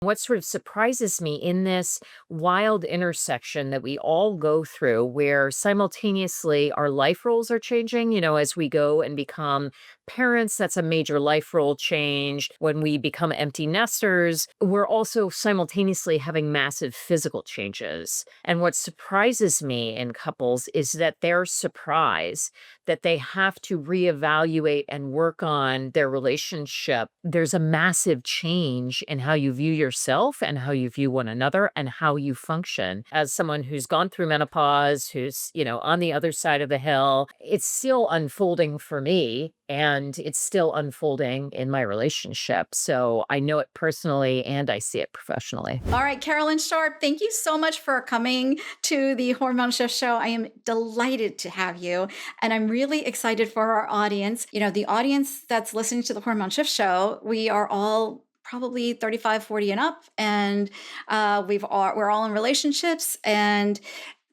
What sort of surprises me in this wild intersection that we all go through, where simultaneously our life roles are changing, as we go and become parents, that's a major life role change. When we become empty nesters, we're also simultaneously having massive physical changes. And what surprises me in couples is that their surprise that they have to reevaluate and work on their relationship. There's a massive change in how you view yourself and how you view one another and how you function. As someone who's gone through menopause, who's, on the other side of the hill, it's still unfolding for me and it's still unfolding in my relationship. So I know it personally and I see it professionally. All right, Carolyn Sharp, thank you so much for coming to the Hormone Shift Show. I am delighted to have you, and I'm really excited for our audience. The audience that's listening to the Hormone Shift Show, we are all probably 35, 40 and up, and we're all in relationships, and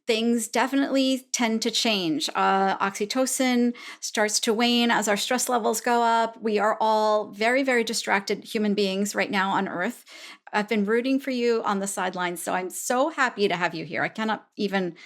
things definitely tend to change. Oxytocin starts to wane as our stress levels go up. We are all very, very distracted human beings right now on Earth. I've been rooting for you on the sidelines, so I'm so happy to have you here. I cannot even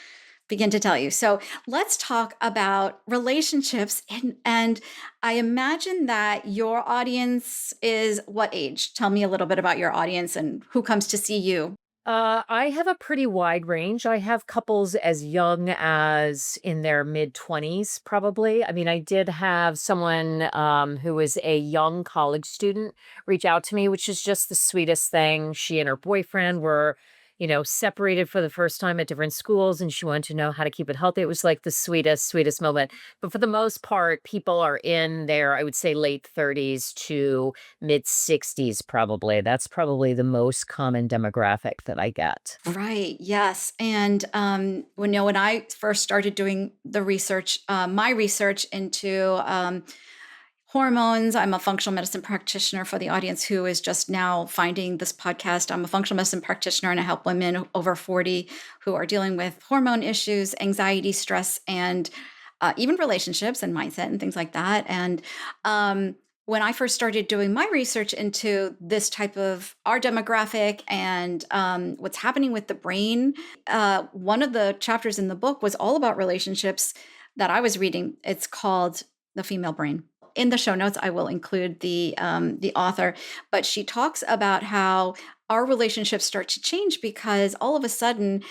begin to tell you. So let's talk about relationships. And I imagine that your audience is what age? Tell me a little bit about your audience and who comes to see you. I have a pretty wide range. I have couples as young as in their mid 20s, probably. I mean, I did have someone who was a young college student reach out to me, which is just the sweetest thing. She and her boyfriend were, separated for the first time at different schools, and she wanted to know how to keep it healthy. It was like the sweetest, sweetest moment. But for the most part, people are in their, I would say, late 30s to mid 60s, probably. That's probably the most common demographic that I get. Right. Yes. And when I first started doing the research, my research into hormones, I'm a functional medicine practitioner for the audience who is just now finding this podcast. I'm a functional medicine practitioner and I help women over 40 who are dealing with hormone issues, anxiety, stress, and even relationships and mindset and things like that. And when I first started doing my research into this type of our demographic and what's happening with the brain, one of the chapters in the book was all about relationships that I was reading. It's called The Female Brain. In the show notes, I will include the author, but she talks about how our relationships start to change because all of a sudden,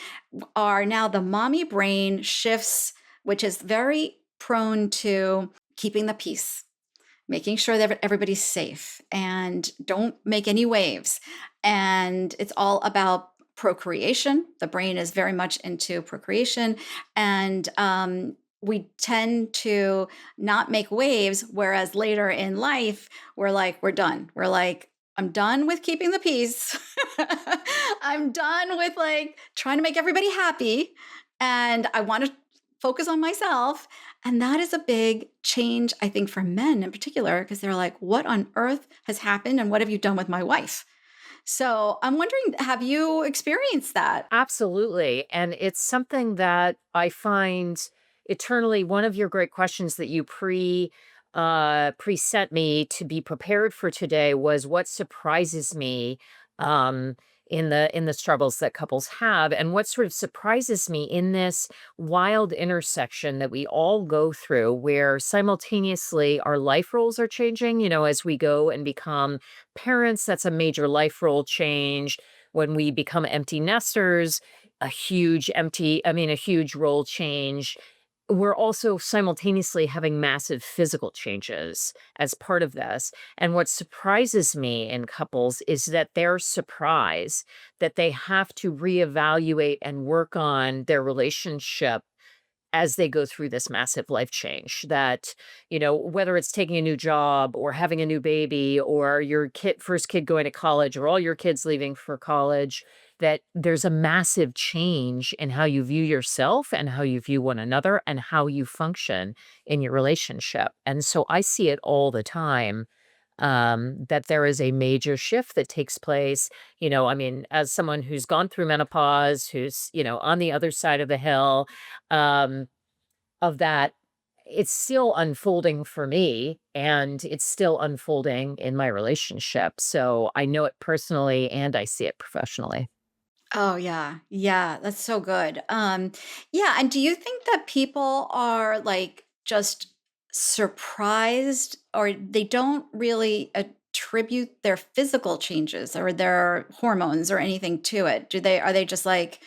now the mommy brain shifts, which is very prone to keeping the peace, making sure that everybody's safe and don't make any waves. And it's all about procreation. The brain is very much into procreation. And we tend to not make waves, whereas later in life, we're done. We're like, I'm done with keeping the peace. I'm done with trying to make everybody happy. And I want to focus on myself. And that is a big change, I think, for men in particular, because they're like, what on earth has happened? And what have you done with my wife? So I'm wondering, have you experienced that? Absolutely. And it's something that I find eternally one of your great questions that you preset me to be prepared for today was what surprises me um in the struggles that couples have. And what sort of surprises me in this wild intersection that we all go through, where simultaneously our life roles are changing, as we go and become parents. That's a major life role change. When we become empty nesters, a huge role change. We're also simultaneously having massive physical changes as part of this. And what surprises me in couples is that their surprise that they have to reevaluate and work on their relationship as they go through this massive life change. That, whether it's taking a new job or having a new baby or your first kid going to college or all your kids leaving for college, that there's a massive change in how you view yourself and how you view one another and how you function in your relationship. And so I see it all the time, that there is a major shift that takes place. As someone who's gone through menopause, who's, on the other side of the hill, um, of that, it's still unfolding for me and it's still unfolding in my relationship. So I know it personally and I see it professionally. Oh yeah. Yeah, that's so good. Yeah, and do you think that people are like just surprised or they don't really attribute their physical changes or their hormones or anything to it? Do they are they just like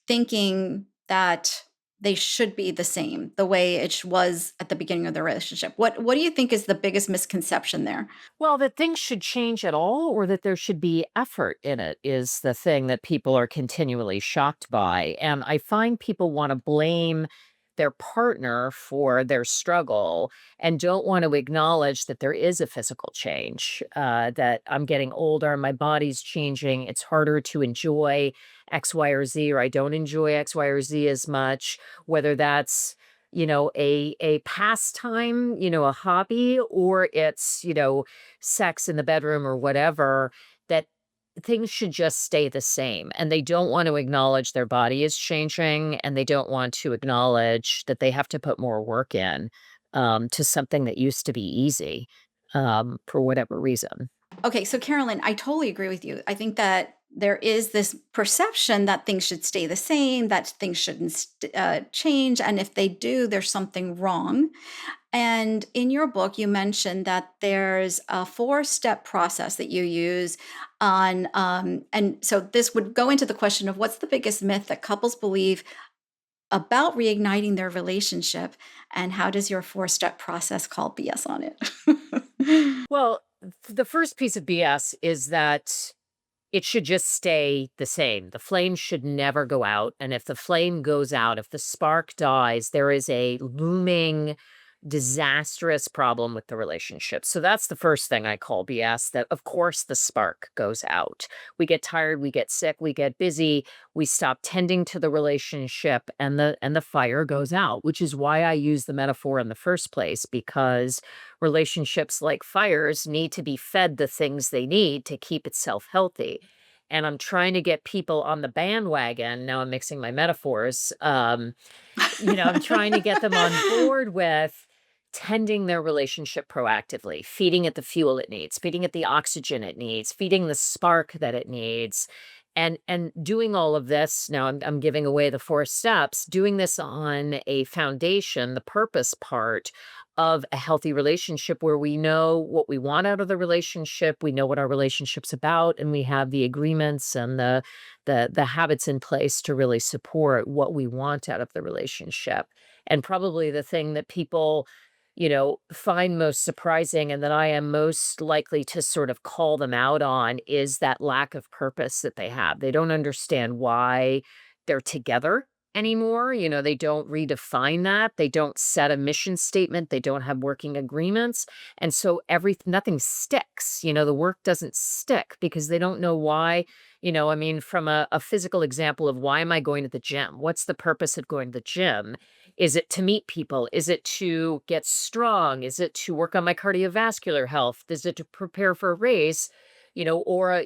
thinking that they should be the same the way was at the beginning of the relationship? What do you think is the biggest misconception there? Well, that things should change at all or that there should be effort in it is the thing that people are continually shocked by. And I find people want to blame their partner for their struggle and don't want to acknowledge that there is a physical change, that I'm getting older, my body's changing, it's harder to enjoy X, Y, or Z, or I don't enjoy X, Y, or Z as much, whether that's a pastime, a hobby, or it's, sex in the bedroom or whatever, that things should just stay the same. And they don't want to acknowledge their body is changing and they don't want to acknowledge that they have to put more work in to something that used to be easy for whatever reason. Okay, so Carolyn, I totally agree with you. I think that there is this perception that things should stay the same, that things shouldn't change. And if they do, there's something wrong. And in your book, you mentioned that there's a four-step process that you use on, and so this would go into the question of what's the biggest myth that couples believe about reigniting their relationship, and how does your four-step process call BS on it? Well, the first piece of BS is that it should just stay the same. The flame should never go out. And if the flame goes out, if the spark dies, there is a looming disastrous problem with the relationship. So that's the first thing I call BS, that of course the spark goes out. We get tired, we get sick, we get busy, we stop tending to the relationship and the fire goes out, which is why I use the metaphor in the first place, because relationships like fires need to be fed the things they need to keep itself healthy. And I'm trying to get people on the bandwagon. Now I'm mixing my metaphors. I'm trying to get them on board with tending their relationship proactively, feeding it the fuel it needs, feeding it the oxygen it needs, feeding the spark that it needs. And doing all of this, now I'm giving away the four steps, doing this on a foundation, the purpose part of a healthy relationship where we know what we want out of the relationship, we know what our relationship's about, and we have the agreements and the habits in place to really support what we want out of the relationship. And probably the thing that people find most surprising and that I am most likely to sort of call them out on is that lack of purpose that they have. They don't understand why they're together anymore. They don't redefine that. They don't set a mission statement. They don't have working agreements. And so nothing sticks. The work doesn't stick because they don't know why. I mean, from a physical example of why am I going to the gym? What's the purpose of going to the gym? Is it to meet people? Is it to get strong? Is it to work on my cardiovascular health? Is it to prepare for a race? Or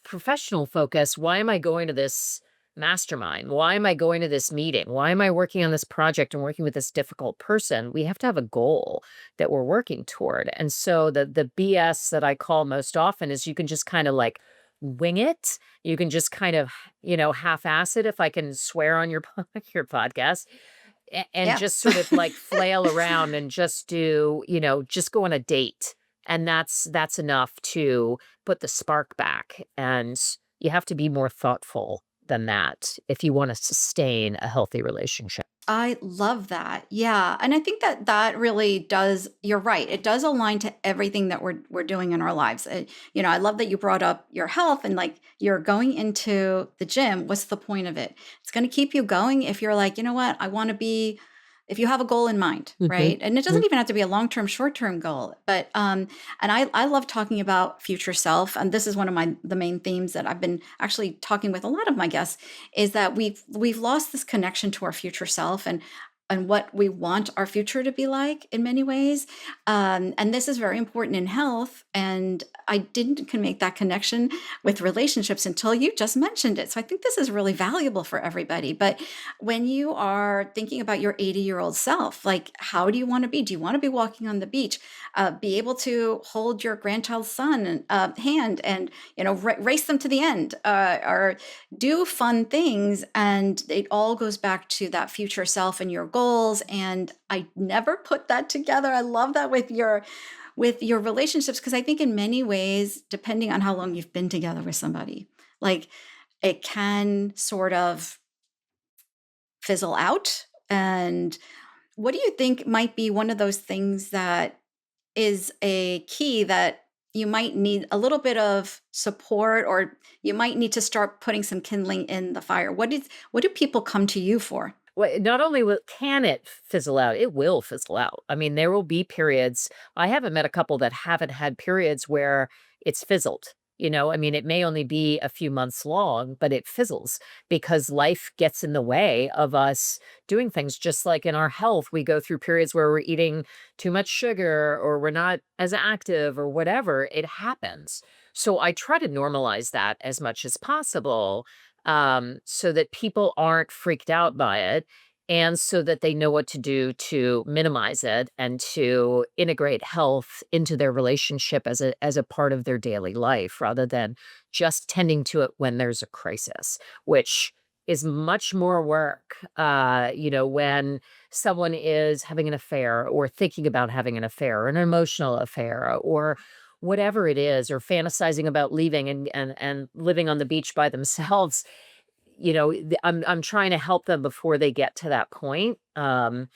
professional focus. Why am I going to this mastermind? Why am I going to this meeting? Why am I working on this project and working with this difficult person? We have to have a goal that we're working toward. And so the BS that I call most often is you can just kind of like wing it. You can just kind of, half-ass it, if I can swear on your your podcast, and Yeah. just sort of like flail around and just do, just go on a date. And that's enough to put the spark back. And you have to be more thoughtful than that if you want to sustain a healthy relationship. I love that. Yeah, and I think that that really does you're right. It does align to everything that we're doing in our lives. I love that you brought up your health and like you're going into the gym. What's the point of it? It's going to keep you going if you're like, you know what? I want to be if you have a goal in mind, Mhm. right? And it doesn't even have to be a long-term, short-term goal. But and I love talking about future self. And this is one of the main themes that I've been actually talking with a lot of my guests is that we've lost this connection to our future self. And and what we want our future to be like in many ways. And this is very important in health. And I didn't can make that connection with relationships until you just mentioned it. So I think this is really valuable for everybody. But when you are thinking about your 80-year-old self, like, how do you want to be? Do you want to be walking on the beach, be able to hold your grandchild's son hand and race them to the end, or do fun things? And it all goes back to that future self and your goals. And I never put that together. I love that with your relationships, because I think in many ways, depending on how long you've been together with somebody, like, it can sort of fizzle out. And what do you think might be one of those things that is a key that you might need a little bit of support, or you might need to start putting some kindling in the fire? What do people come to you for? Well, not only can it fizzle out, it will fizzle out. I mean, there will be periods. I haven't met a couple that haven't had periods where it's fizzled. I mean, it may only be a few months long, but it fizzles because life gets in the way of us doing things. Just like in our health, we go through periods where we're eating too much sugar or we're not as active or whatever. It happens. So I try to normalize that as much as possible, so that people aren't freaked out by it and so that they know what to do to minimize it and to integrate health into their relationship as a part of their daily life rather than just tending to it when there's a crisis, which is much more work. When someone is having an affair or thinking about having an affair or an emotional affair or whatever it is, or fantasizing about leaving and living on the beach by themselves. I'm trying to help them before they get to that point. And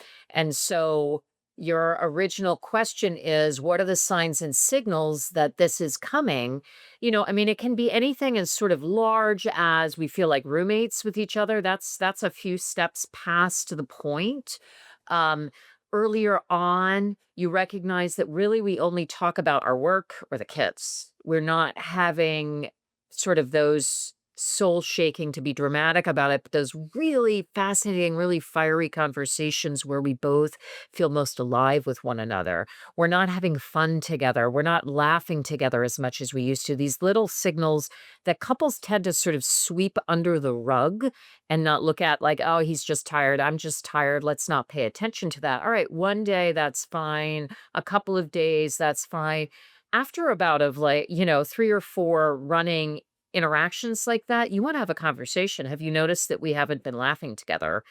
so your original question is, what are the signs and signals that this is coming? I mean, it can be anything as sort of large as we feel like roommates with each other. That's a few steps past the point. Um, Earlier on, you recognize that really we only talk about our work or the kids. We're not having sort of those soul shaking to be dramatic about it, but those really fascinating, really fiery conversations where we both feel most alive with one another. We're not having fun together. We're not laughing together as much as we used to. These little signals that couples tend to sort of sweep under the rug and not look at, like, oh, he's just tired. I'm just tired. Let's not pay attention to that. All right, one day, that's fine. A couple of days, that's fine. After about of like, 3 or 4 running interactions like that, you wanna have a conversation. Have you noticed that we haven't been laughing together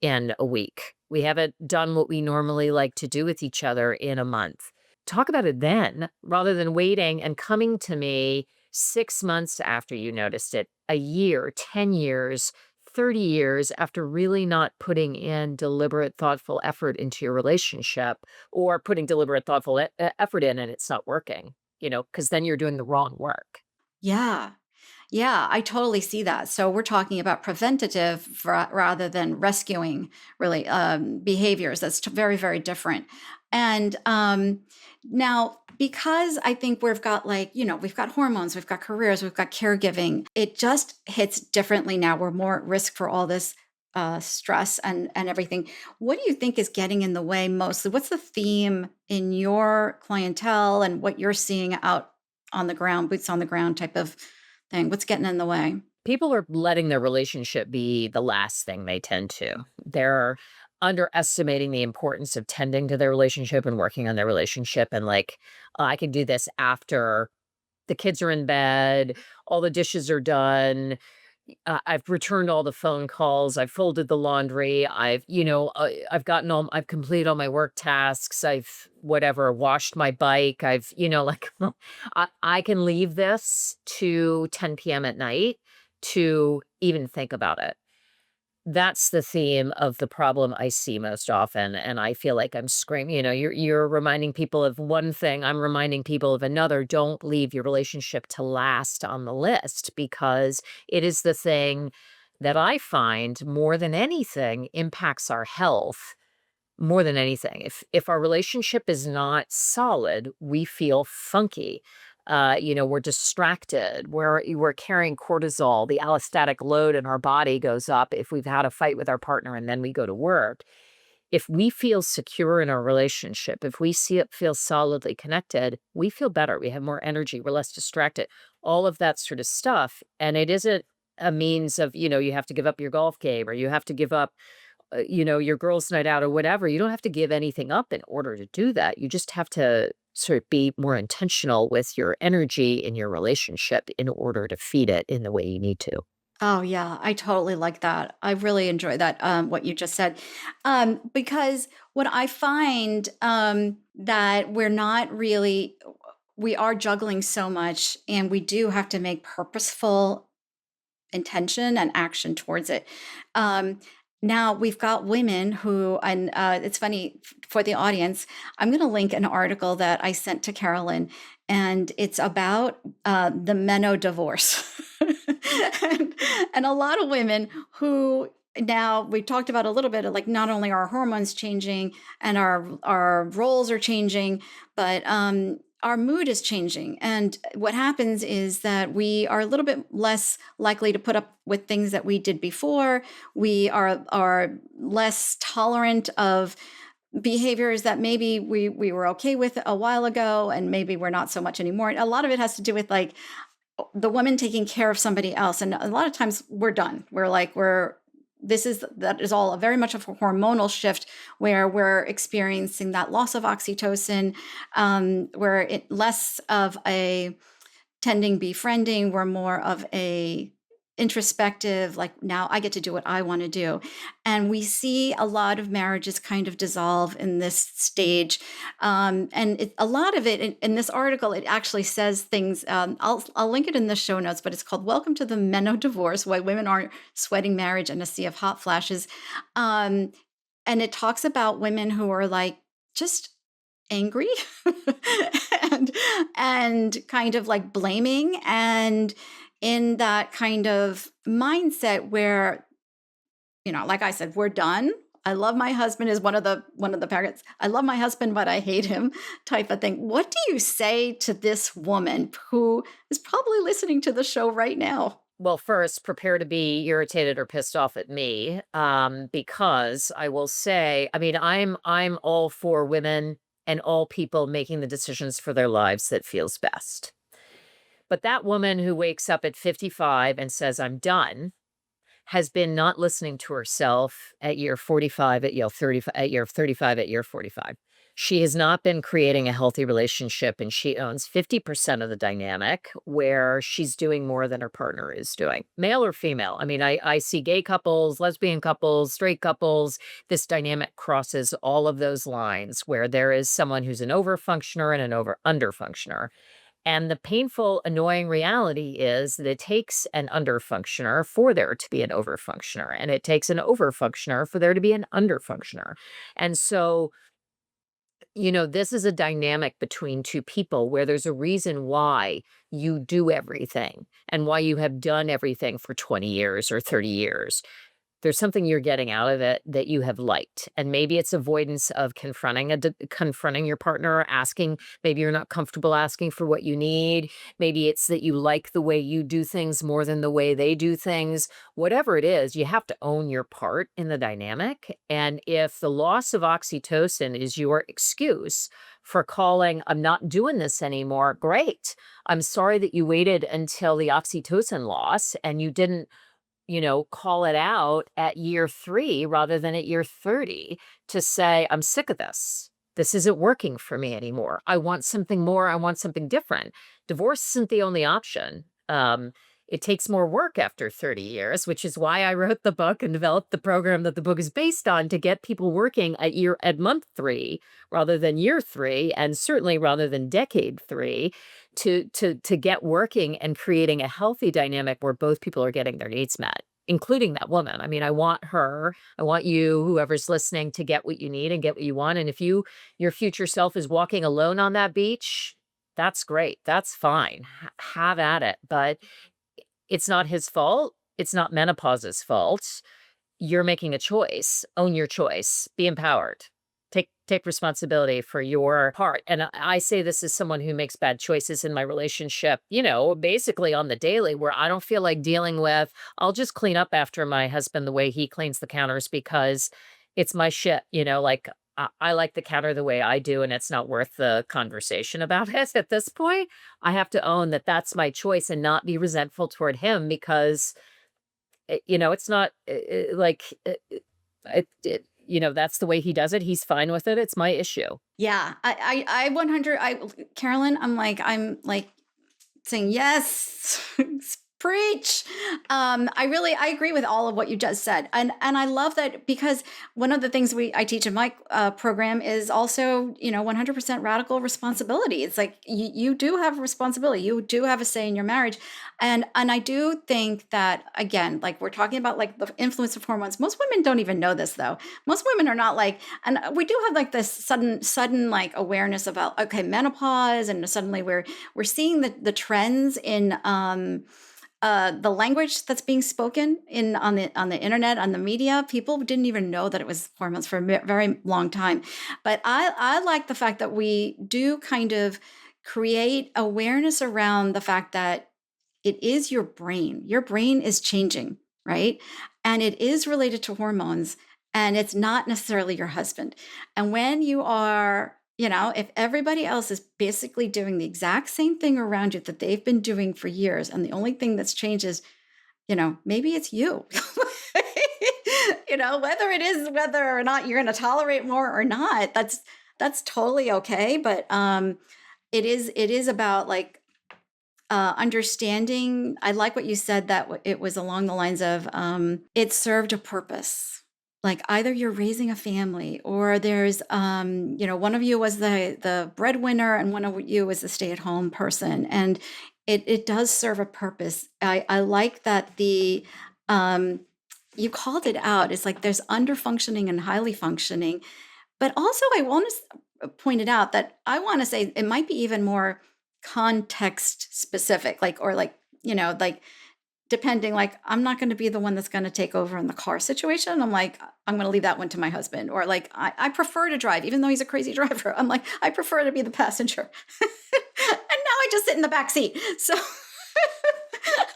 in a week? We haven't done what we normally like to do with each other in a month. Talk about it then, rather than waiting and coming to me 6 months after you noticed it, a year, 10 years, 30 years after really not putting in deliberate, thoughtful effort into your relationship, or putting deliberate, thoughtful effort in and it's not working, because then you're doing the wrong work. Yeah. Yeah, I totally see that. So we're talking about preventative rather than rescuing, really, behaviors. That's very, very different. And now, because I think we've got, like, we've got hormones, we've got careers, we've got caregiving, it just hits differently now. We're more at risk for all this stress and everything. What do you think is getting in the way mostly? What's the theme in your clientele and what you're seeing out on the ground, boots on the ground type of thing? What's getting in the way? People are letting their relationship be the last thing they tend to. They're underestimating the importance of tending to their relationship and working on their relationship. And like, "Oh, I can do this after the kids are in bed, all the dishes are done. I've returned all the phone calls. I've folded the laundry. I've completed all my work tasks. I've whatever, washed my bike. Like, I can leave this to 10 p.m. at night to even think about it. That's the theme of the problem I see most often, and I feel like I'm screaming. You're reminding people of one thing, I'm reminding people of another. Don't leave your relationship to last on the list, because it is the thing that I find more than anything impacts our health more than anything. If our relationship is not solid, we feel funky. We're distracted. We're carrying cortisol. The allostatic load in our body goes up if we've had a fight with our partner and then we go to work. If we feel secure in our relationship, if we see it feel solidly connected, we feel better. We have more energy. We're less distracted. All of that sort of stuff. And it isn't a means of, you have to give up your golf game or you have to give up, your girls' night out or whatever. You don't have to give anything up in order to do that. You just have to sort of be more intentional with your energy in your relationship in order to feed it in the way you need to. Oh, yeah, I totally like that. I really enjoy that, what you just said. Because what I find that we're not really, we are juggling so much, and we do have to make purposeful intention and action towards it. Um, Now we've got women who, and it's funny for the audience, I'm going to link an article that I sent to Carolyn, and it's about the Menno divorce. and, and a lot of women who, now we talked about a little bit of like, not only our hormones changing and our roles are changing, but our mood is changing. And what happens is that we are a little bit less likely to put up with things that we did before. We are less tolerant of behaviors that maybe we were okay with a while ago, and maybe we're not so much anymore. A lot of it has to do with like the woman taking care of somebody else. And a lot of times we're done. We're like, that is all very much of a hormonal shift where we're experiencing that loss of oxytocin, where it less of a tending befriending, we're more of a introspective, like now I get to do what I want to do. And we see a lot of marriages kind of dissolve in this stage. And a lot of it in this article, it actually says things. I'll link it in the show notes, but it's called "Welcome to the Menno Divorce: Why Women Aren't Sweating Marriage in a Sea of Hot Flashes." Um, and it talks about women who are like just angry and kind of like blaming, and in that kind of mindset where, like I said, we're done. I love my husband is one of the paragraphs. I love my husband, but I hate him, type of thing. What do you say to this woman who is probably listening to the show right now? Well, first, prepare to be irritated or pissed off at me, because I will say, I mean, I'm all for women and all people making the decisions for their lives that feels best. But that woman who wakes up at 55 and says, "I'm done," has been not listening to herself at year 45, at year 35, at year 35, at year 45. She has not been creating a healthy relationship, and she owns 50% of the dynamic where she's doing more than her partner is doing, male or female. I mean, I see gay couples, lesbian couples, straight couples. This dynamic crosses all of those lines where there is someone who's an over functioner and an over under functioner. And the painful, annoying reality is that it takes an underfunctioner for there to be an overfunctioner, and it takes an overfunctioner for there to be an underfunctioner. And so, this is a dynamic between two people where there's a reason why you do everything and why you have done everything for 20 years or 30 years. There's something you're getting out of it that you have liked, and maybe it's avoidance of confronting your partner, asking. Maybe you're not comfortable asking for what you need. Maybe it's that you like the way you do things more than the way they do things. Whatever it is, you have to own your part in the dynamic, and if the loss of oxytocin is your excuse for calling, "I'm not doing this anymore," great. I'm sorry that you waited until the oxytocin loss and you didn't call it out at year 3 rather than at year 30 to say, "I'm sick of this. This isn't working for me anymore. I want something more. I want something different." Divorce isn't the only option. It takes more work after 30 years, which is why I wrote the book and developed the program that the book is based on, to get people working at month 3 rather than year 3, and certainly rather than decade 3, to get working and creating a healthy dynamic where both people are getting their needs met, including that woman. I mean, I want you, whoever's listening, to get what you need and get what you want. And if your future self is walking alone on that beach, that's great. That's fine. Have at it. But it's not his fault. It's not menopause's fault. You're making a choice. Own your choice. Be empowered. Take responsibility for your part. And I say this as someone who makes bad choices in my relationship, basically on the daily, where I don't feel like dealing with, I'll just clean up after my husband the way he cleans the counters because it's my shit, like I like the counter the way I do, and it's not worth the conversation about it at this point. I have to own that that's my choice and not be resentful toward him because, it's not like that's the way he does it. He's fine with it. It's my issue. Yeah, I 100 Carolyn, I'm like saying, "Yes, preach." I agree with all of what you just said, and I love that because one of the things I teach in my program is also 100% radical responsibility. It's like you do have a responsibility, you do have a say in your marriage, and I do think that again, like we're talking about like the influence of hormones. Most women don't even know this though. Most women are not like, and we do have like this sudden like awareness about okay menopause, and suddenly we're seeing the trends in the language that's being spoken in on the internet, on the media. People didn't even know that it was hormones for a very long time. But I like the fact that we do kind of create awareness around the fact that it is your brain. Your brain is changing, right? And it is related to hormones, and it's not necessarily your husband. And when you are, if everybody else is basically doing the exact same thing around you that they've been doing for years, and the only thing that's changed is, maybe it's you. Whether or not you're going to tolerate more or not, that's totally okay. But it is about like understanding. I like what you said that it was along the lines of it served a purpose. Like either you're raising a family, or there's one of you was the breadwinner and one of you was the stay-at-home person, and it does serve a purpose. I like that the you called it out. It's like there's under functioning and highly functioning, but also I want to point it out that I want to say it might be even more context specific, like, or like, like depending, like, I'm not going to be the one that's going to take over in the car situation. I'm like, I'm going to leave that one to my husband. Or like, I prefer to drive, even though he's a crazy driver. I'm like, I prefer to be the passenger. And now I just sit in the back seat. So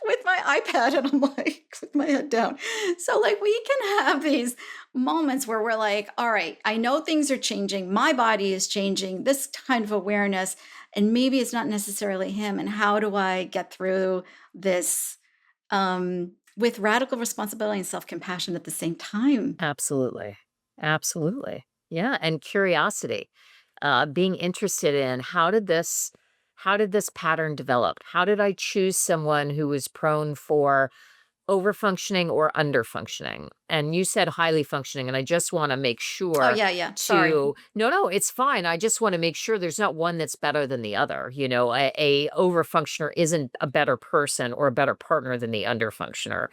with my iPad, and I'm like, with my head down. So like we can have these moments where we're like, all right, I know things are changing. My body is changing, this kind of awareness. And maybe it's not necessarily him. And how do I get through this with radical responsibility and self-compassion at the same time? Absolutely. Absolutely. Yeah, and curiosity. Being interested in how did this pattern develop? How did I choose someone who was prone for over-functioning or under-functioning? And you said highly functioning, and I just wanna make Oh, sure yeah, yeah. Sorry. to no, it's fine. I just wanna make sure there's not one that's better than the other, a over-functioner isn't a better person or a better partner than the under-functioner.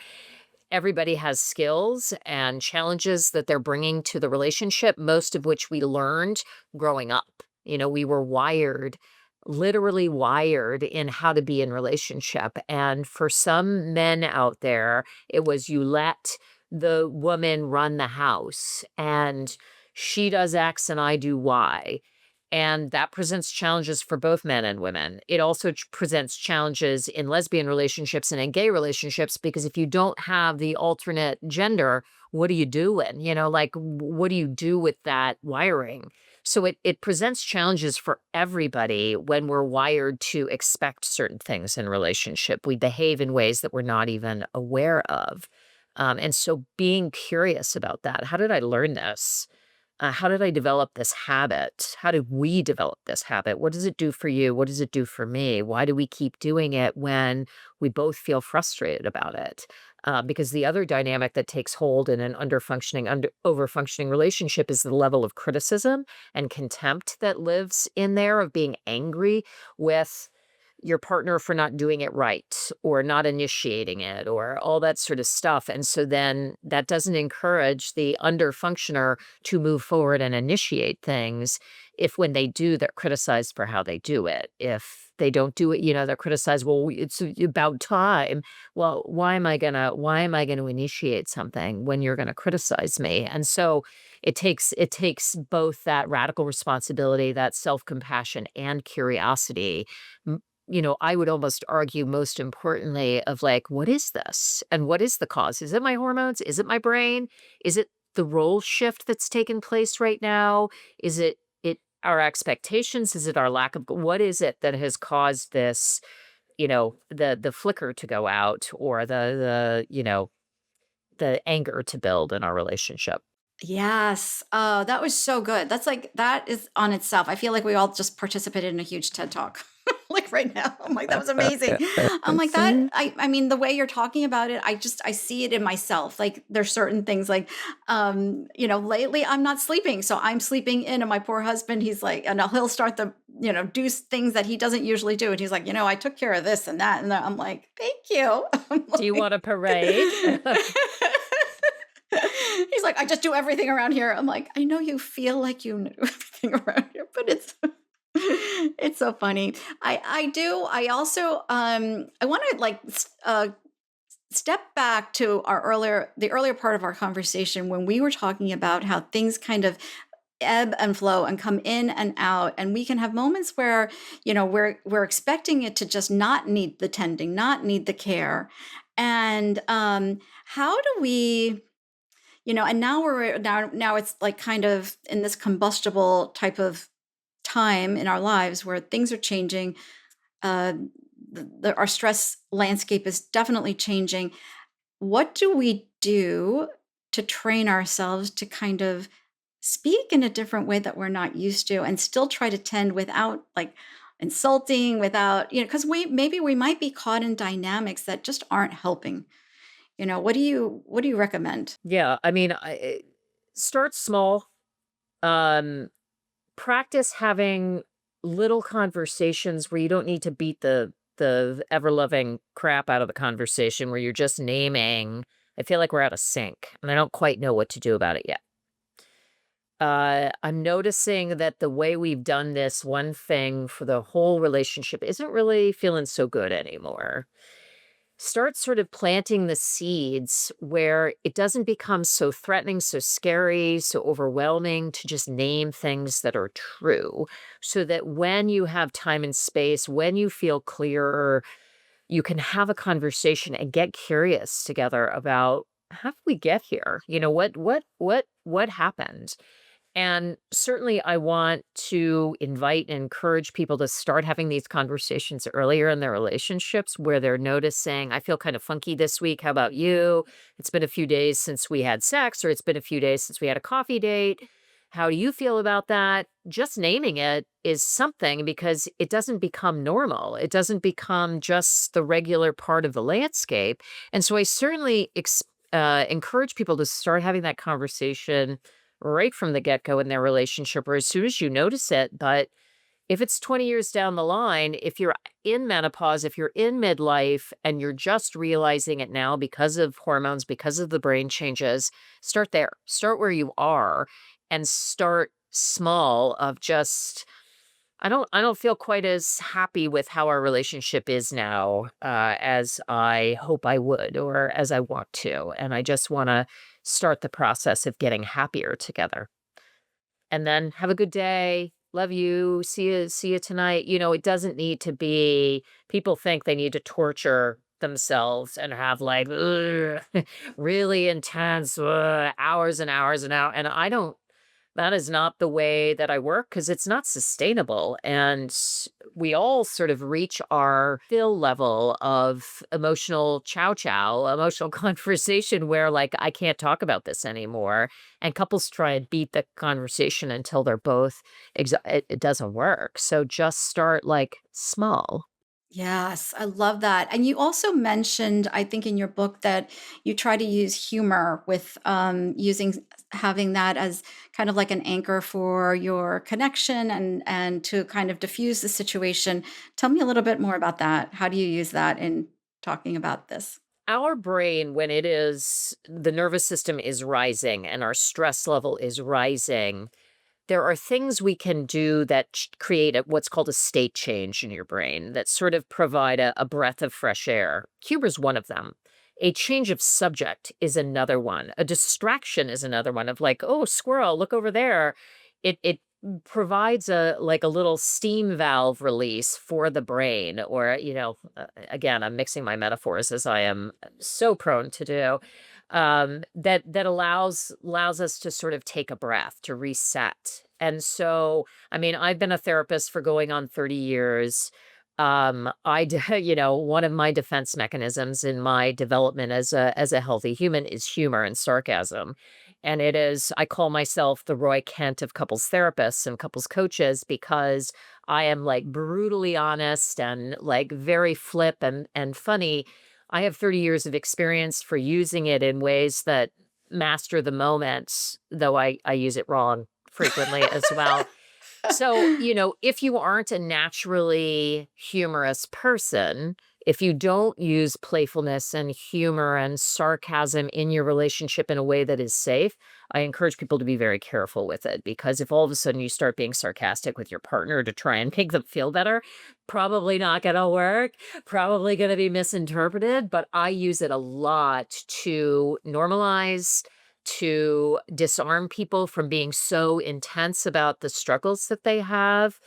Everybody has skills and challenges that they're bringing to the relationship, most of which we learned growing up. We were wired, literally wired in how to be in relationship. And for some men out there, it was you let the woman run the house and she does X and I do Y. And that presents challenges for both men and women. It also presents challenges in lesbian relationships and in gay relationships because if you don't have the alternate gender, what are you doing? Like, what do you do with that wiring? So it presents challenges for everybody when we're wired to expect certain things in relationship. We behave in ways that we're not even aware of. And so being curious about that. How did I learn this? How did I develop this habit? How did we develop this habit? What does it do for you? What does it do for me? Why do we keep doing it when we both feel frustrated about it? Because the other dynamic that takes hold in an over-functioning relationship is the level of criticism and contempt that lives in there of being angry with your partner for not doing it right or not initiating it or all that sort of stuff. And so then that doesn't encourage the under functioner to move forward and initiate things. If when they do, they're criticized for how they do it. If they don't do it, they're criticized, well, it's about time. Well, why am I gonna initiate something when you're gonna criticize me? And so it takes both that radical responsibility, that self-compassion and curiosity. I would almost argue most importantly of like, what is this? And what is the cause? Is it my hormones? Is it my brain? Is it the role shift that's taken place right now? Is it our expectations? Is it our lack of what is it that has caused this, the flicker to go out or the anger to build in our relationship? Yes. Oh, that was so good. That's like that is on itself. I feel like we all just participated in a huge TED Talk. Like right now. I'm like, that was amazing. I'm like that. I mean, the way you're talking about it, I see it in myself. Like there's certain things like lately I'm not sleeping. So I'm sleeping in and my poor husband, he's like, and he'll start the, do things that he doesn't usually do. And he's like, I took care of this and that. And I'm like, thank you. I'm Do you like, want a parade? he's like, I just do everything around here. I'm like, I know you feel like you know everything around here, but it's it's so funny. I do. I also I want to step back to the earlier part of our conversation when we were talking about how things kind of ebb and flow and come in and out, and we can have moments where we're expecting it to just not need the tending, not need the care, and how do we and now it's like kind of in this combustible type of time in our lives where things are changing. uh our stress landscape is definitely changing. What do we do to train ourselves to kind of speak in a different way that we're not used to and still try to tend without like insulting, without because we might be caught in dynamics that just aren't helping. What do you recommend? Yeah, I mean, start small. Um, Practice having little conversations where you don't need to beat the ever loving crap out of the conversation. Where you're just naming. I feel like we're out of sync, and I don't quite know what to do about it yet. I'm noticing that the way we've done this one thing for the whole relationship isn't really feeling so good anymore. Start sort of planting the seeds where it doesn't become so threatening, so scary, so overwhelming to just name things that are true. So that when you have time and space, when you feel clearer, you can have a conversation and get curious together about how did we get here? What happened? And certainly, I want to invite and encourage people to start having these conversations earlier in their relationships where they're noticing, I feel kind of funky this week. How about you? It's been a few days since we had sex, or it's been a few days since we had a coffee date. How do you feel about that? Just naming it is something because it doesn't become normal. It doesn't become just the regular part of the landscape. And so I certainly encourage people to start having that conversation right from the get-go in their relationship or as soon as you notice it. But if it's 20 years down the line, if you're in menopause, if you're in midlife and you're just realizing it now because of hormones, because of the brain changes, start there. Start where you are and start small of just I don't feel quite as happy with how our relationship is now as I hope I would or as I want to. And I just want to start the process of getting happier together. And then have a good day. Love you. See you tonight. It doesn't need to be people think they need to torture themselves and have like ugh, really intense hours and hours and hours. And I don't that is not the way that I work because it's not sustainable. And we all sort of reach our fill level of emotional chow chow, emotional conversation where, like, I can't talk about this anymore. And couples try and beat the conversation until they're both, it doesn't work. So just start like small. Yes, I love that. And you also mentioned, I think, in your book that you try to use humor with having that as kind of like an anchor for your connection and to kind of diffuse the situation. Tell me a little bit more about that. How do you use that in talking about this? Our brain, when the nervous system is rising and our stress level is rising, there are things we can do that create what's called a state change in your brain that sort of provide a breath of fresh air. Humor is one of them. A change of subject is another one. A distraction is another one of like, oh, squirrel, look over there. It provides a little steam valve release for the brain or again, I'm mixing my metaphors as I am so prone to do. that allows us to sort of take a breath, to reset. And so, I mean, I've been a therapist for going on 30 years. One of my defense mechanisms in my development as a healthy human is humor and sarcasm. And it is, I call myself the Roy Kent of couples therapists and couples coaches because I am like brutally honest and like very flip and funny. I have 30 years of experience for using it in ways that master the moments, though I use it wrong frequently as well. So, if you aren't a naturally humorous person, if you don't use playfulness and humor and sarcasm in your relationship in a way that is safe, I encourage people to be very careful with it because if all of a sudden you start being sarcastic with your partner to try and make them feel better, probably not going to work, probably going to be misinterpreted. But I use it a lot to normalize, to disarm people from being so intense about the struggles that they have.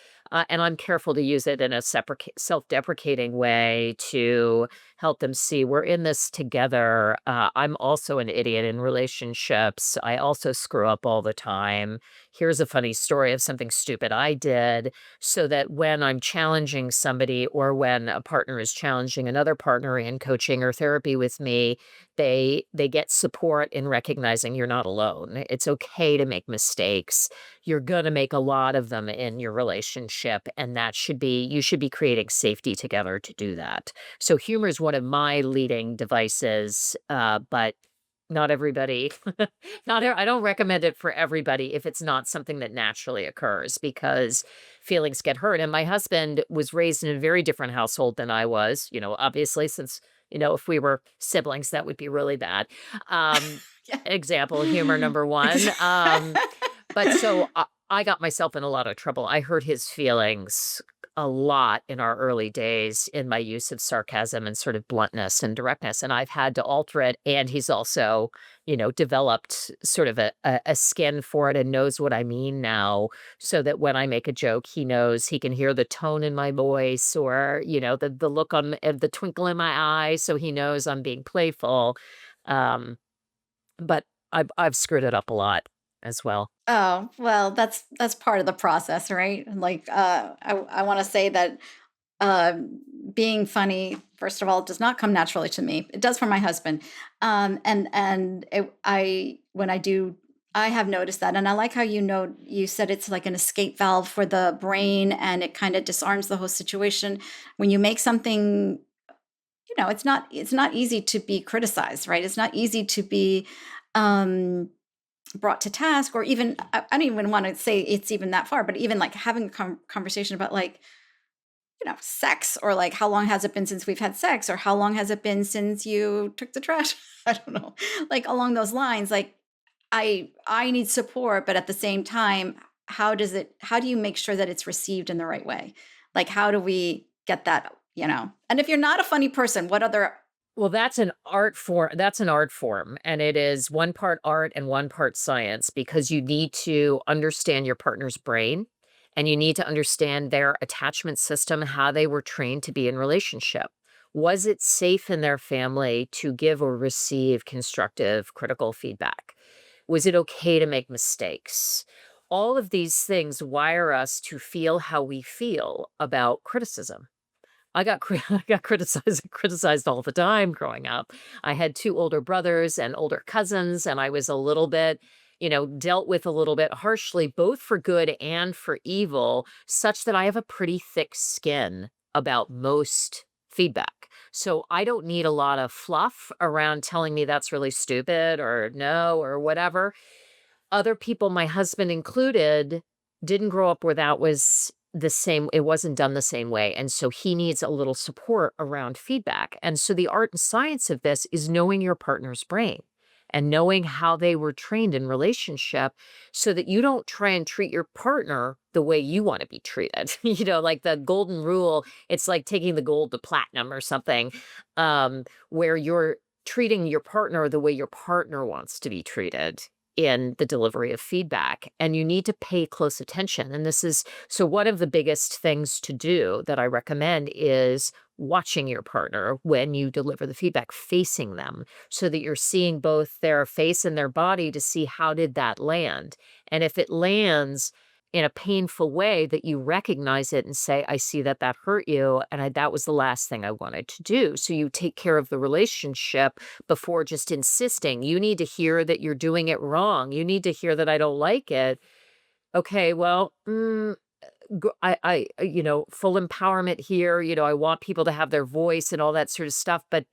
And I'm careful to use it in a self deprecating way to help them see we're in this together. I'm also an idiot in relationships. I also screw up all the time. Here's a funny story of something stupid I did so that when I'm challenging somebody or when a partner is challenging another partner in coaching or therapy with me, they get support in recognizing you're not alone. It's okay to make mistakes. You're going to make a lot of them in your relationship and you should be creating safety together to do that. So humor is one of my leading devices, but not everybody. I don't recommend it for everybody if it's not something that naturally occurs because feelings get hurt. And my husband was raised in a very different household than I was, obviously, since, if we were siblings, that would be really bad. Um, Yeah. Example, humor number one. But so I got myself in a lot of trouble. I hurt his feelings a lot in our early days in my use of sarcasm and sort of bluntness and directness. And I've had to alter it. And he's also, developed sort of a skin for it and knows what I mean now. So that when I make a joke, he knows he can hear the tone in my voice or, the look on the twinkle in my eye. So he knows I'm being playful. Um, but I've screwed it up a lot as well. Oh, well, that's part of the process, right? Like, I want to say that uh, being funny, first of all, does not come naturally to me. It does for my husband, I when I do, I have noticed that, and I like how you said it's like an escape valve for the brain, and it kind of disarms the whole situation. When you make something, it's not easy to be criticized, right? It's not easy to be. Um, Brought to task or even I don't even want to say it's even that far, but even like having a conversation about like sex or like how long has it been since we've had sex or how long has it been since you took the trash. I don't know, like along those lines, like I need support, but at the same time, how do you make sure that it's received in the right way? Like how do we get that, and if you're not a funny person, what other. Well, that's an art form, and it is one part art and one part science because you need to understand your partner's brain, and you need to understand their attachment system, how they were trained to be in relationship. Was it safe in their family to give or receive constructive, critical feedback? Was it okay to make mistakes? All of these things wire us to feel how we feel about criticism. I got criticized all the time growing up. I had 2 older brothers and older cousins, and I was a little bit, dealt with a little bit harshly, both for good and for evil, such that I have a pretty thick skin about most feedback. So I don't need a lot of fluff around telling me that's really stupid or no or whatever. Other people, my husband included, didn't grow up where that was the same it wasn't done the same way, and so he needs a little support around feedback, and so the art and science of this is knowing your partner's brain and knowing how they were trained in relationship so that you don't try and treat your partner the way you wanna be treated. Like the golden rule, it's like taking the gold to platinum or something, where you're treating your partner the way your partner wants to be treated in the delivery of feedback. And you need to pay close attention. And this is so one of the biggest things to do that I recommend is watching your partner when you deliver the feedback, facing them so that you're seeing both their face and their body to see how did that land. And if it lands in a painful way, that you recognize it and say, I see that that hurt you. And that was the last thing I wanted to do. So you take care of the relationship before just insisting. You need to hear that you're doing it wrong. You need to hear that I don't like it. Okay, well, full empowerment here. I want people to have their voice and all that sort of stuff. But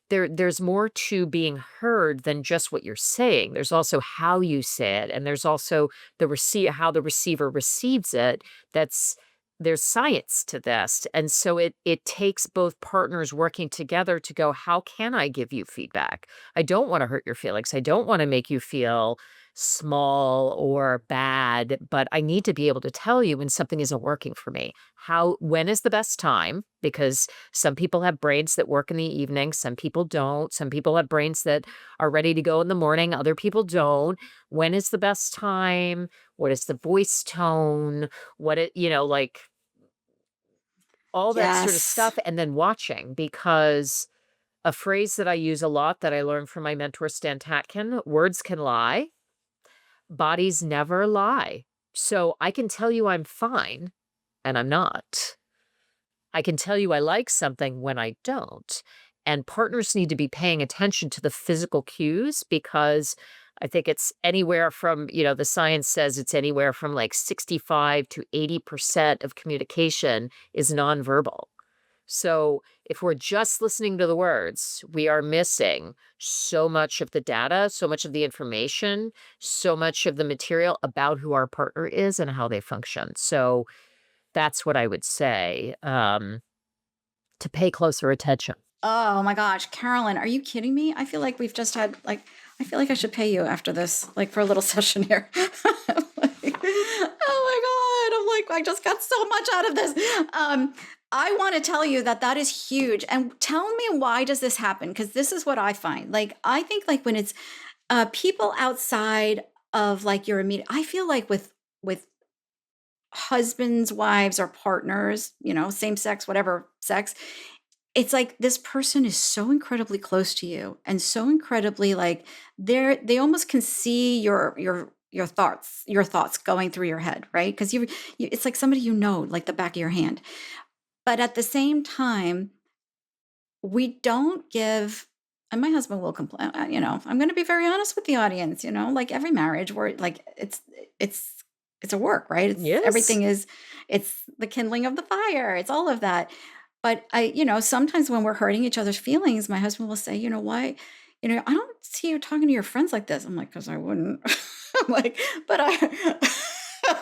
there's more to being heard than just what you're saying. There's also how you say it, and there's also how the receiver receives it. That's There's science to this. And so it takes both partners working together to go, how can I give you feedback? I don't want to hurt your feelings. I don't want to make you feel small or bad, but I need to be able to tell you when something isn't working for me. When is the best time? Because some people have brains that work in the evening, some people don't. Some people have brains that are ready to go in the morning, other people don't. When is the best time? What is the voice tone? Like all that sort of Yes. stuff. And then watching, because a phrase that I use a lot that I learned from my mentor, Stan Tatkin: words can lie, bodies never lie. So I can tell you I'm fine and I'm not. I can tell you I like something when I don't. And partners need to be paying attention to the physical cues, because I think it's anywhere from, the science says it's anywhere from like 65 to 80% of communication is nonverbal. So if we're just listening to the words, we are missing so much of the data, so much of the information, so much of the material about who our partner is and how they function. So that's what I would say, to pay closer attention. Oh my gosh, Carolyn, are you kidding me? I feel like we've just had I feel like I should pay you after this, like for a little session here. Oh my God. I'm like, I just got so much out of this. I want to tell you that that is huge. And tell me, why does this happen? Because this is what I find. Like, I think like when it's people outside of like your immediate, I feel like with husbands, wives, or partners, same sex, whatever sex, it's like this person is so incredibly close to you and so incredibly like they almost can see your thoughts going through your head, right? Because you it's like somebody like the back of your hand. But at the same time, we don't give, and my husband will complain, I'm going to be very honest with the audience, like every marriage where like it's it's a work, right? It's Yes. everything is it's the kindling of the fire. It's all of that. But sometimes when we're hurting each other's feelings, my husband will say, why, I don't see you talking to your friends like this. I'm like, because I wouldn't. I'm like, but I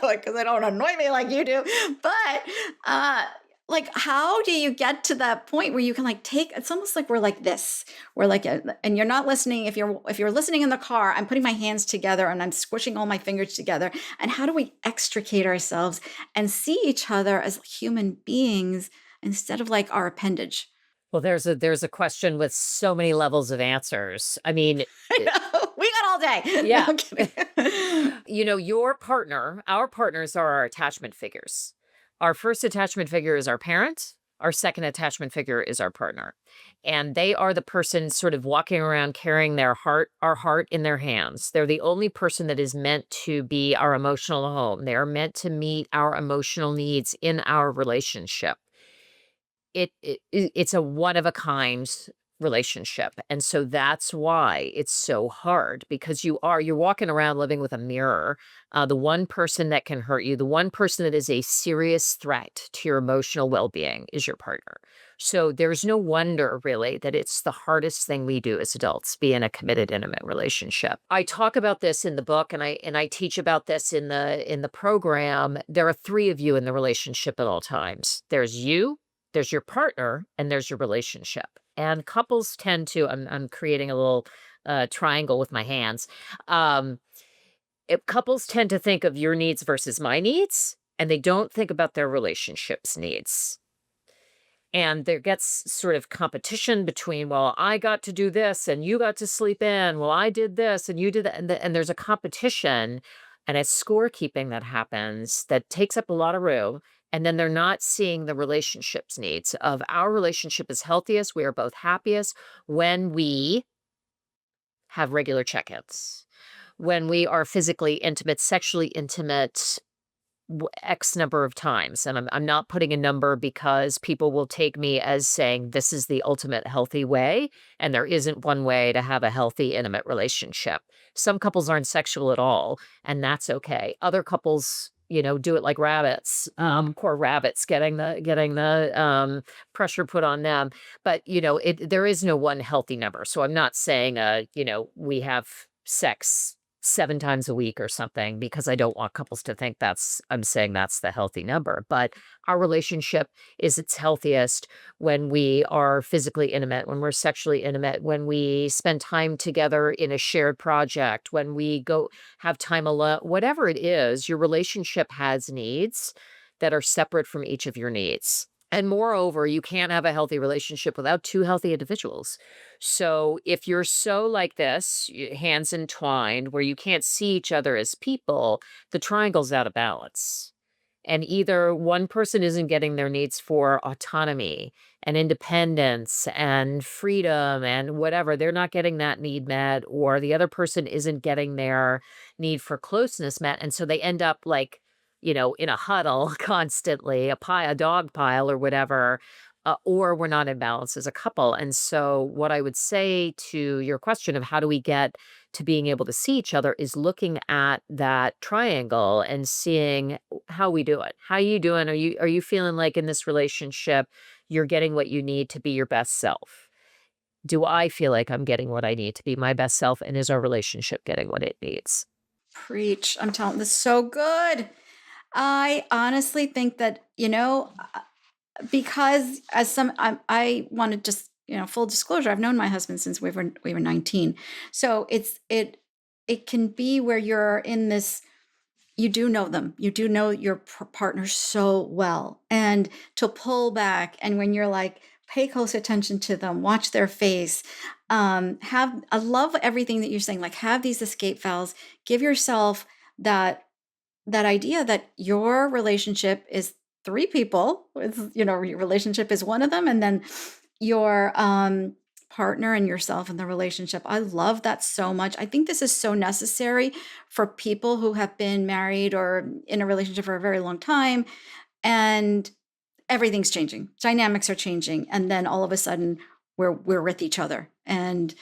like, because they don't annoy me like you do. But like, how do you get to that point where you can like take, it's almost like we're like this. We're like and you're not listening. If you're listening in the car, I'm putting my hands together and I'm squishing all my fingers together. And how do we extricate ourselves and see each other as human beings instead of like our appendage? Well, there's a question with so many levels of answers. I mean, I know. We got all day. No, yeah. I'm kidding. Our partners are our attachment figures. Our first attachment figure is our parent. Our second attachment figure is our partner. And they are the person sort of walking around carrying our heart in their hands. They're the only person that is meant to be our emotional home. They are meant to meet our emotional needs in our relationship. It's a one of a kind relationship, and so that's why it's so hard, because you're walking around living with a mirror. The one person that can hurt you, the one person that is a serious threat to your emotional well-being is your partner. So there's no wonder really that it's the hardest thing we do as adults, be in a committed intimate relationship. I talk about this in the book, and I teach about this in the program. There are three of you in the relationship at all times. There's you, there's your partner, and there's your relationship. And couples tend to, I'm creating a little triangle with my hands. Um, Couples tend to think of your needs versus my needs, and they don't think about their relationship's needs. And there gets sort of competition between, well, I got to do this and you got to sleep in. Well, I did this and you did that. And there's a competition and a scorekeeping that happens that takes up a lot of room. And then they're not seeing the relationship's needs of our relationship is healthiest. We are both happiest when we have regular check-ins, when we are physically intimate, sexually intimate, X number of times. And I'm not putting a number because people will take me as saying this is the ultimate healthy way. And there isn't one way to have a healthy, intimate relationship. Some couples aren't sexual at all, and that's okay. Other couples, do it like rabbits, poor rabbits getting the pressure put on them. But there is no one healthy number. So I'm not saying we have sex 7 times a week or something because I don't want couples to think I'm saying that's the healthy number, but our relationship is its healthiest when we are physically intimate, when we're sexually intimate, when we spend time together in a shared project, when we go have time alone, whatever it is, your relationship has needs that are separate from each of your needs. And moreover, you can't have a healthy relationship without 2 healthy individuals. So if you're so like this, hands entwined, where you can't see each other as people, the triangle's out of balance. And either one person isn't getting their needs for autonomy and independence and freedom and whatever, they're not getting that need met, or the other person isn't getting their need for closeness met. And so they end up like, in a huddle constantly, a dog pile or whatever, or we're not in balance as a couple. And so, what I would say to your question of how do we get to being able to see each other is looking at that triangle and seeing how we do it. How you doing? Are you feeling like in this relationship you're getting what you need to be your best self? Do I feel like I'm getting what I need to be my best self? And is our relationship getting what it needs? Preach. I'm telling this so good. I honestly think that, because I want to just, full disclosure, I've known my husband since we were 19. So it can be where you're in this, you do know them. You do know your partner so well. And to pull back, and when you're like, pay close attention to them, watch their face. I love everything that you're saying, like have these escape valves, give yourself that idea that your relationship is three people. Your relationship is one of them, and then your partner and yourself in the relationship. I love that so much. I think this is so necessary for people who have been married or in a relationship for a very long time, and everything's changing. Dynamics are changing, and then all of a sudden we're with each other. And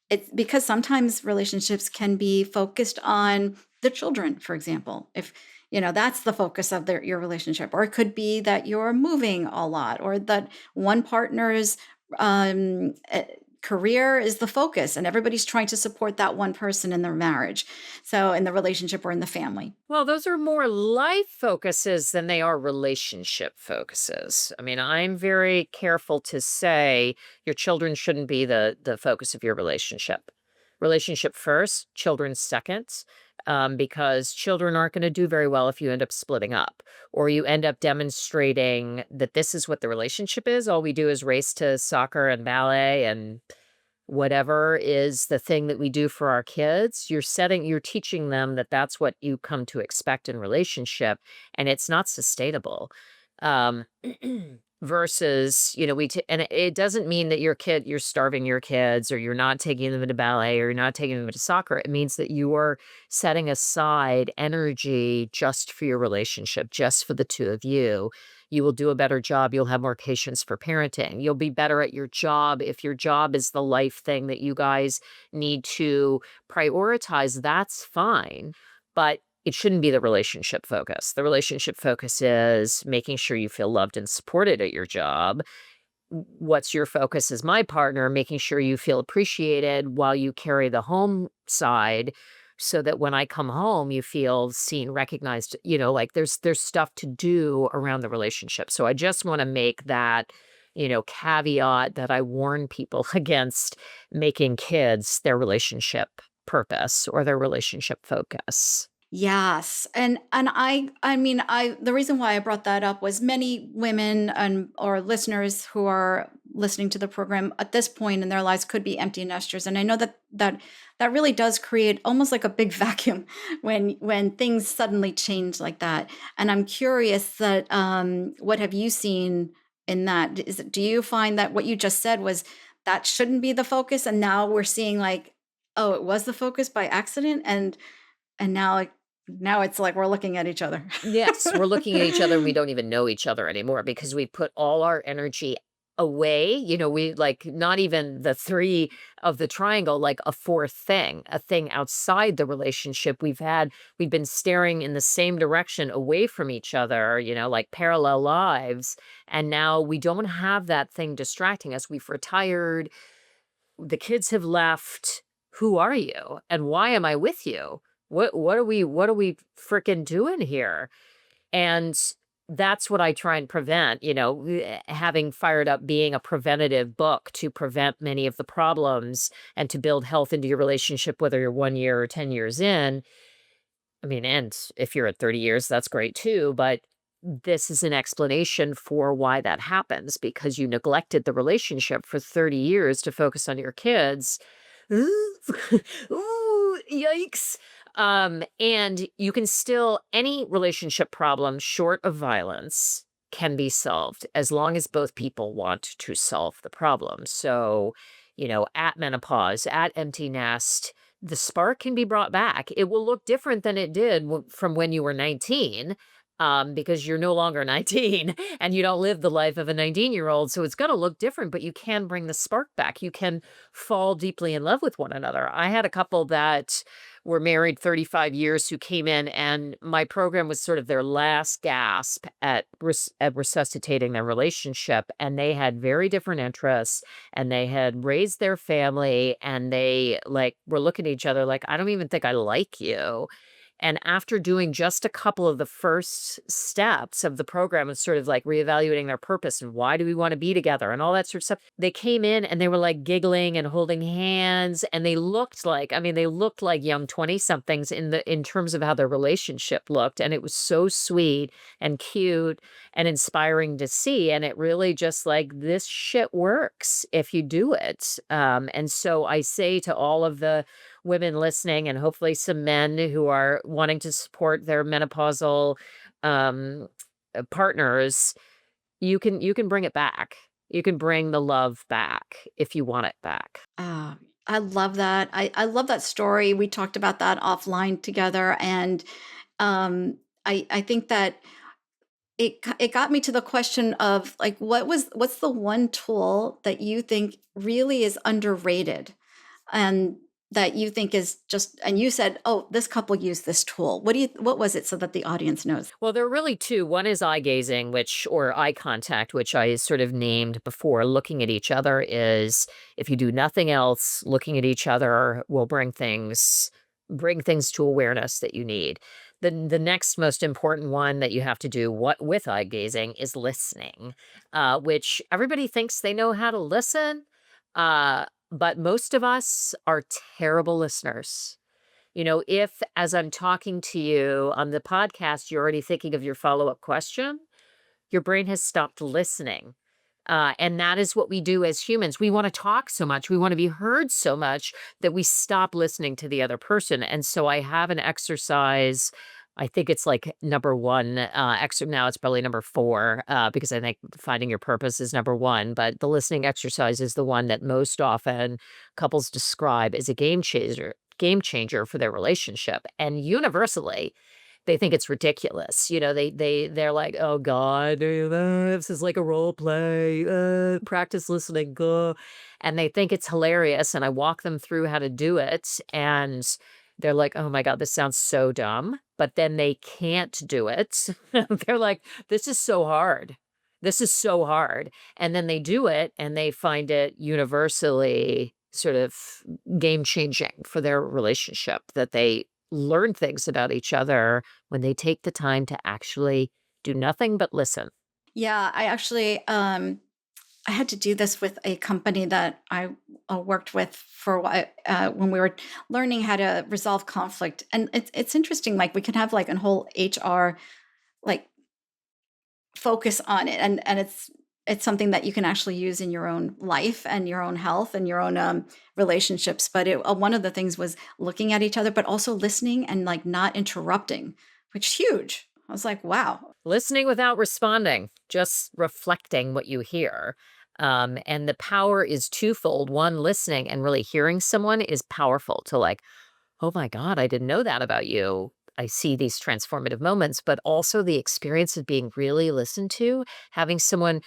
it's because sometimes relationships can be focused on the children, for example. If that's the focus of your relationship, or it could be that you're moving a lot, or that one partner's um, eh, career is the focus, and everybody's trying to support that one person in their marriage, so in the relationship or in the family. Well, those are more life focuses than they are relationship focuses. I mean, I'm very careful to say your children shouldn't be the focus of your relationship. Relationship first, children second, because children aren't going to do very well if you end up splitting up or you end up demonstrating that this is what the relationship is. All we do is race to soccer and ballet and whatever is the thing that we do for our kids, you're teaching them that that's what you come to expect in relationship, and it's not sustainable. Um, versus, and it doesn't mean that you're starving your kids or you're not taking them to ballet or you're not taking them to soccer. It means that you are setting aside energy just for your relationship, just for the two of you. You will do a better job. You'll have more patience for parenting. You'll be better at your job. If your job is the life thing that you guys need to prioritize, that's fine. But it shouldn't be the relationship focus. The relationship focus is making sure you feel loved and supported at your job. What's your focus as my partner? Making sure you feel appreciated while you carry the home side so that when I come home, you feel seen, recognized, like there's stuff to do around the relationship. So I just want to make that, caveat that I warn people against making kids their relationship purpose or their relationship focus. Yes, and I mean, I the reason why I brought that up was many women and or listeners who are listening to the program at this point in their lives could be empty nesters, and I know that really does create almost like a big vacuum when things suddenly change like that. And I'm curious that what have you seen in that? Do you find that what you just said was that shouldn't be the focus, and now we're seeing like, oh, it was the focus by accident, and now it's like we're looking at each other. Yes, we're looking at each other and we don't even know each other anymore because we put all our energy away. We like not even the three of the triangle, like a fourth thing, a thing outside the relationship. We've been staring in the same direction away from each other, like parallel lives. And now we don't have that thing distracting us. We've retired, the kids have left. Who are you? And why am I with you? What are we freaking doing here? And that's what I try and prevent, having fired up being a preventative book to prevent many of the problems and to build health into your relationship, whether you're 1 year or 10 years in. I mean, and if you're at 30 years, that's great too. But this is an explanation for why that happens because you neglected the relationship for 30 years to focus on your kids. Ooh, yikes. And you can still, any relationship problem short of violence can be solved as long as both people want to solve the problem. So, at menopause, at empty nest, the spark can be brought back. It will look different than it did from when you were 19, because you're no longer 19 and you don't live the life of a 19-year-old. So it's going to look different, but you can bring the spark back. You can fall deeply in love with one another. I had a couple that were married 35 years who came in, and my program was sort of their last gasp at resuscitating their relationship. And they had very different interests and they had raised their family and they like were looking at each other like, I don't even think I like you. And after doing just a couple of the first steps of the program of sort of like reevaluating their purpose and why do we want to be together and all that sort of stuff, they came in and they were like giggling and holding hands. And they looked like, I mean, they looked like young 20 somethings in terms of how their relationship looked. And it was so sweet and cute and inspiring to see. And it really just like this shit works if you do it. And so I say to all of the women listening and hopefully some men who are wanting to support their menopausal um, partners, you can bring it back. You can bring the love back if you want it back. Ah, I love that. I love that story. We talked about that offline together, and I think that it got me to the question of like what's the one tool that you think really is underrated and that you think is just, and you said, oh, this couple used this tool. What was it so that the audience knows? Well, there are really two. One is eye gazing, or eye contact, which I sort of named before. Looking at each other is, if you do nothing else, looking at each other will bring things to awareness that you need. The next most important one that you have to do what with eye gazing is listening, which everybody thinks they know how to listen, but most of us are terrible listeners. If as I'm talking to you on the podcast, you're already thinking of your follow-up question, your brain has stopped listening. And that is what we do as humans. We want to talk so much, we want to be heard so much that we stop listening to the other person. And so I have an exercise. I think it's like number one. Now it's probably number four, because I think finding your purpose is number one. But the listening exercise is the one that most often couples describe as a game changer for their relationship. And universally, they think it's ridiculous. They're like, "Oh god, this is like a role play, practice listening, and they think it's hilarious, and I walk them through how to do it, and they're like, "Oh my god, this sounds so dumb," but then they can't do it. They're like, "This is so hard. This is so hard," and then they do it, and they find it universally sort of game-changing for their relationship, that they learn things about each other when they take the time to actually do nothing but listen. Yeah, I actually I had to do this with a company that I worked with for a while, when we were learning how to resolve conflict. And it's interesting. Like we can have like a whole HR like focus on it, and it's something that you can actually use in your own life and your own health and your own relationships. But one of the things was looking at each other, but also listening and like not interrupting, which is huge. I was like, wow. Listening without responding, just reflecting what you hear. And the power is twofold. One, listening and really hearing someone is powerful to like, oh my God, I didn't know that about you. I see these transformative moments, but also the experience of being really listened to, having someone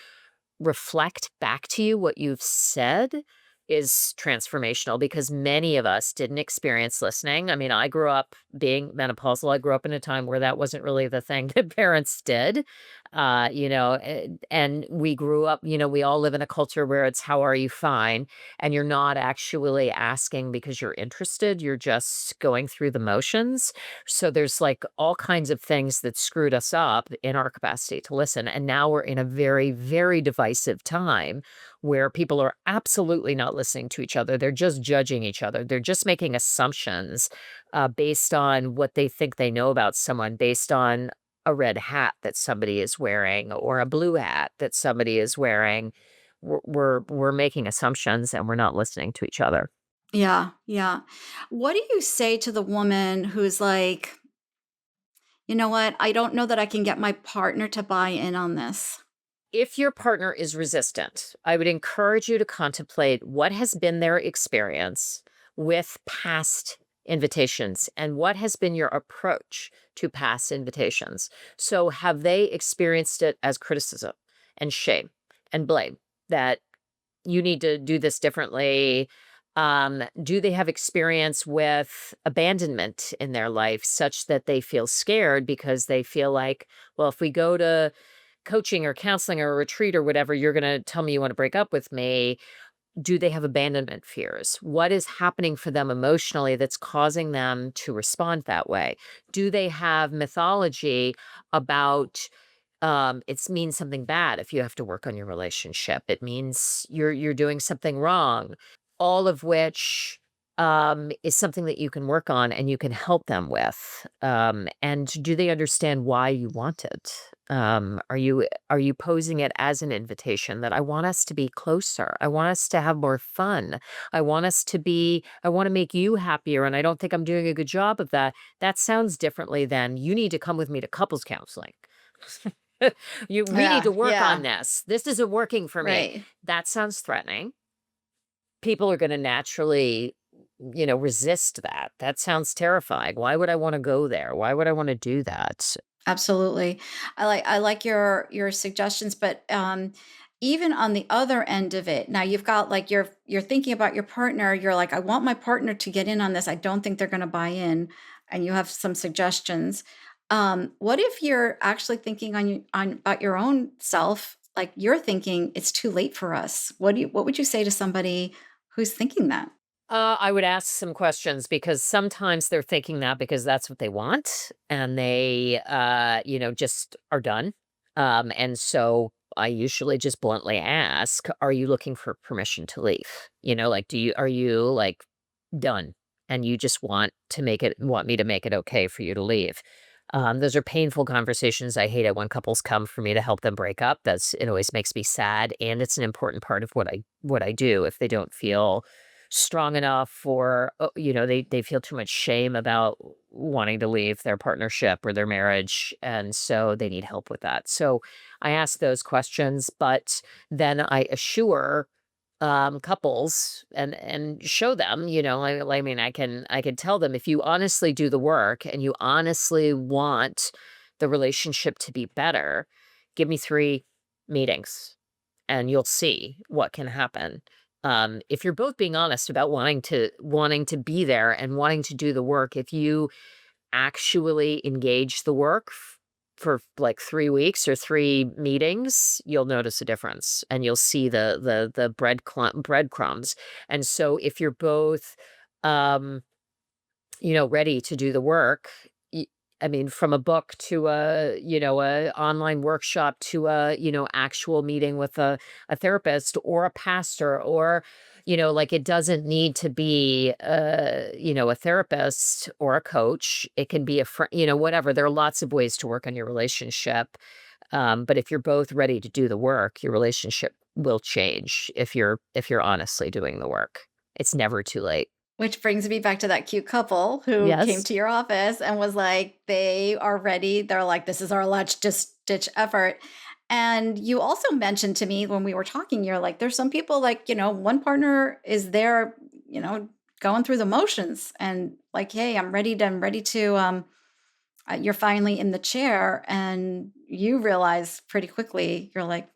reflect back to you what you've said is transformational because many of us didn't experience listening. I mean, I grew up being menopausal. I grew up in a time where that wasn't really the thing that parents did. And we grew up, we all live in a culture where it's how are you fine? And you're not actually asking because you're interested. You're just going through the motions. So there's like all kinds of things that screwed us up in our capacity to listen. And now we're in a very, very divisive time where people are absolutely not listening to each other. They're just judging each other. They're just making assumptions based on what they think they know about someone, based on a red hat that somebody is wearing or a blue hat that somebody is wearing. We're making assumptions and we're not listening to each other. Yeah, yeah. What do you say to the woman who's like, you know what? I don't know that I can get my partner to buy in on this. If your partner is resistant, I would encourage you to contemplate what has been their experience with past invitations and what has been your approach to past invitations. So, have they experienced it as criticism and shame and blame that you need to do this differently? Do they have experience with abandonment in their life such that they feel scared because they feel like, well, if we go to coaching or counseling or a retreat or whatever, you're going to tell me you want to break up with me. Do they have abandonment fears? What is happening for them emotionally that's causing them to respond that way? Do they have mythology about it means something bad if you have to work on your relationship? It means you're doing something wrong. All of which is something that you can work on and you can help them with. And do they understand why you want it? Are you posing it as an invitation that I want us to be closer? I want us to have more fun. I want to make you happier and I don't think I'm doing a good job of that. That sounds differently than you need to come with me to couples counseling. We need Yeah, to work on yeah, this. This isn't working for me. right. That sounds threatening. People are going to naturally, resist that. That sounds terrifying. Why would I want to go there? Why would I want to do that? Absolutely. I like your suggestions, but even on the other end of it, now you've got like you're thinking about your partner, you're like, I want my partner to get in on this. I don't think they're gonna buy in, and you have some suggestions. What if you're actually thinking on about your own self, like you're thinking it's too late for us? What would you say to somebody who's thinking that? I would ask some questions because sometimes they're thinking that because that's what they want and they, just are done. And so I usually just bluntly ask, are you looking for permission to leave? Like, are you like done and you just want me to make it okay for you to leave? Those are painful conversations. I hate it when couples come for me to help them break up. It always makes me sad. And it's an important part of what I do if they don't feel strong enough or they feel too much shame about wanting to leave their partnership or their marriage and so they need help with that. So I ask those questions, but then I assure couples and show them, I mean, I can tell them if you honestly do the work and you honestly want the relationship to be better, give me 3 meetings and you'll see what can happen. If you're both being honest about wanting to be there and wanting to do the work, if you actually engage the work for like 3 weeks or 3 meetings, you'll notice a difference and you'll see the breadcrumbs. And so if you're both, um, ready to do the work, I mean, from a book to a online workshop to a actual meeting with a therapist or a pastor or, like it doesn't need to be a therapist or a coach. It can be a friend, whatever. There are lots of ways to work on your relationship. But if you're both ready to do the work, your relationship will change if you're honestly doing the work. It's never too late. Which brings me back to that cute couple who came Yes. to your office and was like, they are ready. They're like, this is our last just ditch effort. And you also mentioned to me when we were talking, you're like, there's some people like, one partner is there, you know, going through the motions and like, hey, I'm ready to, you're finally in the chair and you realize pretty quickly, you're like,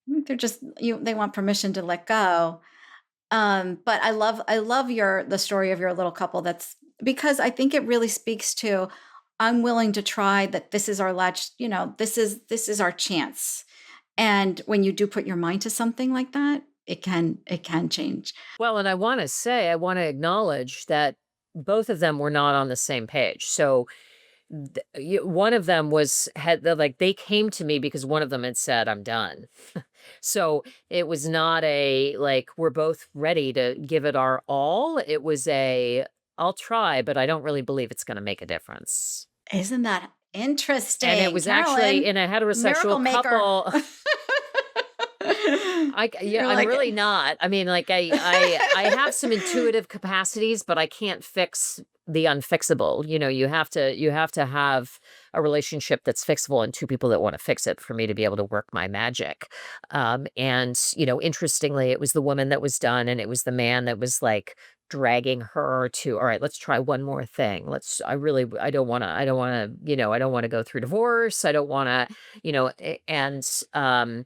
they're just, they want permission to let go. But I love the story of your little couple. That's because I think it really speaks to I'm willing to try that this is our last, this is our chance. And when you do put your mind to something like that, it can change. Well, and I want to acknowledge that both of them were not on the same page. So one of them like they came to me because one of them had said, "I'm done." So it was not a like we're both ready to give it our all. It was I'll try, but I don't really believe it's going to make a difference. Isn't that And it interesting, was actually Carolyn? in a Miracle heterosexual maker. couple. Yeah, You're I'm like, really not. I mean, like I have some intuitive capacities, but I can't fix the unfixable. You have to have a relationship that's fixable and two people that want to fix it for me to be able to work my magic. And interestingly, it was the woman that was done, and it was the man that was like dragging her to, all right, let's try one more thing. I don't want to go through divorce. I don't want to, and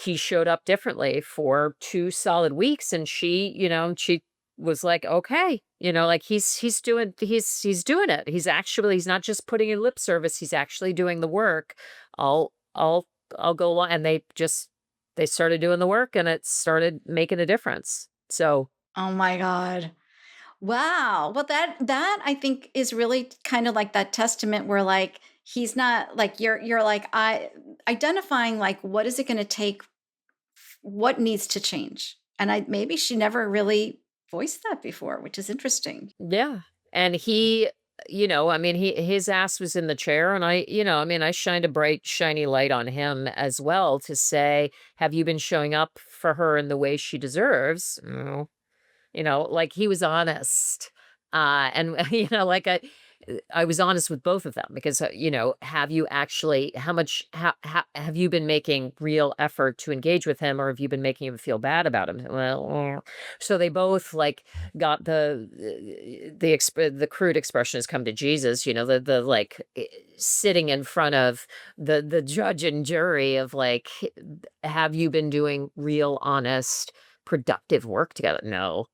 he showed up differently for 2 solid weeks, and she was like, "Okay," like, he's doing it. He's not just putting in lip service, he's actually doing the work. I'll I'll I'll go along, and they started doing the work, and it started making a difference. So, oh my God. Wow. Well, that I think is really kind of like that testament where like he's not like you're like I identifying like what is it going to take, what needs to change. And I maybe she never really voiced that before, which is interesting. yeah, and I mean, his ass was in the chair, and I mean, I shined a bright, shiny light on him as well to say, "Have you been showing up for her in the way she deserves?" No. Like he was honest. And like I was honest with both of them because have you actually how have you been making real effort to engage with him, or have you been making him feel bad about him? Well, so they both like got the crude expression has come to Jesus, the like sitting in front of the judge and jury of like, have you been doing real honest productive work together? No.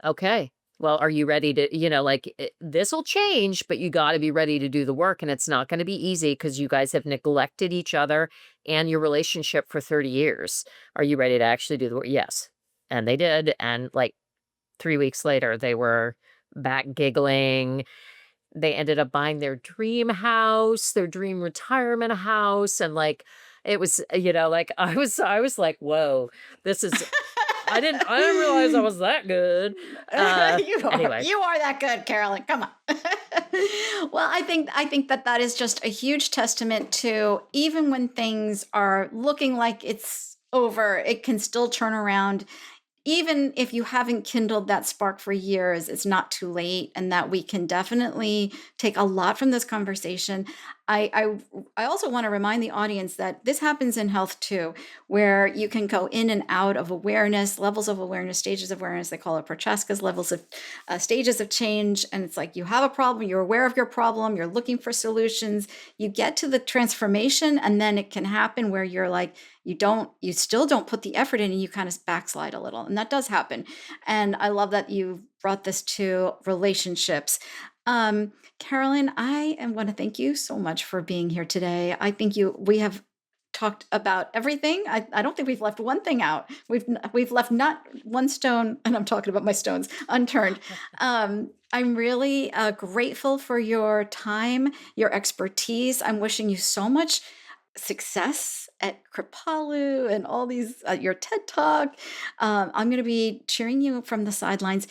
Okay. Well, are you ready to, like this will change, but you got to be ready to do the work. And it's not going to be easy because you guys have neglected each other and your relationship for 30 years. Are you ready to actually do the work? Yes. And they did. And like 3 weeks later, they were back giggling. They ended up buying their dream house, their dream retirement house. And like, it was, like I was like, whoa, this is I didn't realize I was that good. you are Anyway. you are that good, Carolyn. Come on. Well, I think that is just a huge testament to even when things are looking like it's over, it can still turn around. Even if you haven't kindled that spark for years, it's not too late, and that we can definitely take a lot from this conversation. I also want to remind the audience that this happens in health too, where you can go in and out of awareness, levels of awareness, stages of awareness. They call it Prochaska's levels of stages of change. And it's like you have a problem, you're aware of your problem, you're looking for solutions, you get to the transformation, and then it can happen where you're like, you still don't put the effort in and you kind of backslide a little. And that does happen. And I love that you brought this to relationships. Carolyn, want to thank you so much for being here today. I think we have talked about everything. I don't think we've left one thing out. We've left not one stone, and I'm talking about my stones, unturned. I'm really grateful for your time, your expertise. I'm wishing you so much success at Kripalu and all these your TED Talk. I'm going to be cheering you from the sidelines.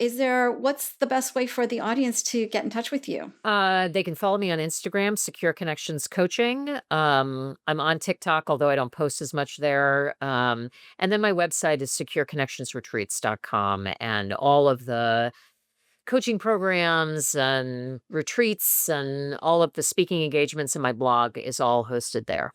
What's the best way for the audience to get in touch with you? They can follow me on Instagram, Secure Connections Coaching. I'm on TikTok, although I don't post as much there. And then my website is secureconnectionsretreats.com, and all of the coaching programs and retreats and all of the speaking engagements in my blog is all hosted there.